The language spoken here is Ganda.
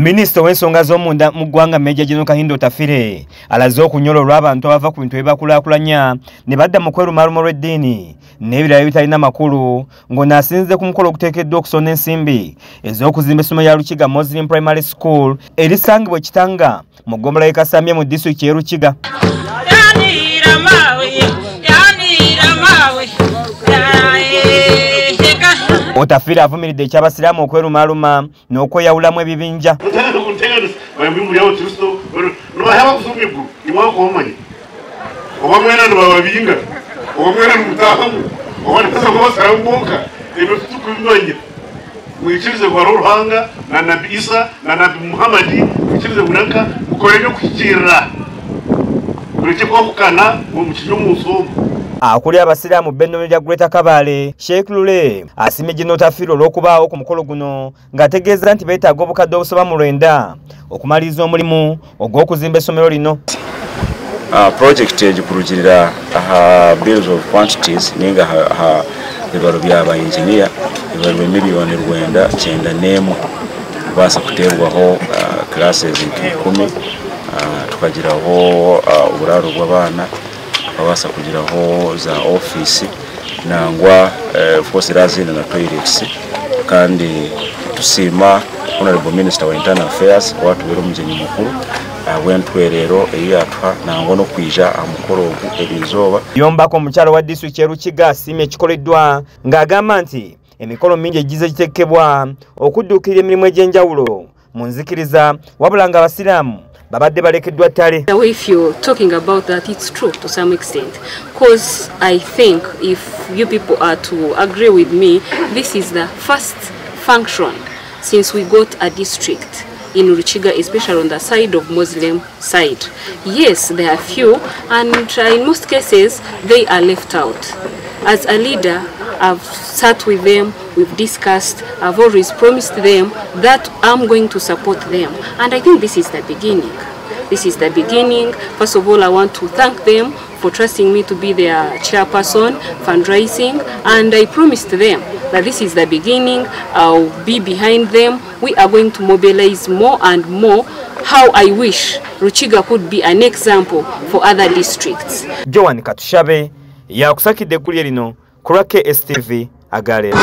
Minisita w'ensonga z'omunda mu ggwanga Meja General Kahindo Otafiire alaze okunyola olw'abantu abava ku bintu ebibakulaakulanya ne badda mu Mwerumaaluma lw'eddiini n'ebirala ebitalina makulu ng'ono asinzize ku mukolo oguteekeddwa okusona ensimbi ez'okuzimba essomero lya Lukiga Muslim Primary School erisangibwa Kitanga mu ggombolola y'e Kasambye mu disitulikiti y'e Lukiga. Otafiire avumiridde eky'abasiraamu okw'erumaaluma n'okweyawulamu ebibinja. Mwikirize kwa Ruhanga na Nabii Isa na Nabii Muhammad mwikirize munaka mukoreye kukirira kureke kwa kukana mu mukijjo musomo. Akuli abasiraamu b'ennono lya Greater Kabale Sheikh Lule asimye General Otafiire olw'okubaawo ku mukolo guno ng'ategeeza nti beetaaga obukadde obusoba mu 9 okumaliriza omulimu ogw'okuzimba essomero lino. Project egikurugirira bills of quantities ninga ebibalo by'aba engineer ebibalo miliyoni 991 basa kuteebwaho classes 10 tukagiraho oburaro bw'abaana babasa kugiraho za office nangwa of course razina na toilets kandi tusima Honorable Minister wa Internal Affairs watu bero mujeni mukuru wentwerero eyatwa nango no kwija amukoro ogu ebizoba yombako mukyalo wa district ya Lukiga asimye ekikoleddwa ng'agamba nti emikolo mingi egize gitekebwa okuddukira emirimu egy'enjawulo mu nzikiriza wabula nga abasiraamu babadde balekeddwa ttale. If you're talking about that, it's true to some extent, because I think if you people are to agree with me, this is the first function since we got a district in Lukiga, especially on the side of Muslim side. Yes, there are few, and in most cases they are left out. As a leader, I've sat with them, we've discussed, I've always promised them that I'm going to support them. And I think this is the beginning. This is the beginning. First of all, I want to thank them for trusting me to be their chairperson, fundraising, and I promised them that this is the beginning. I'll be behind them. We are going to mobilize more and more. How I wish Lukiga could be an example for other districts. Joan Katushabe yakusakidde eggulire lino ku lwa KSTV Agale.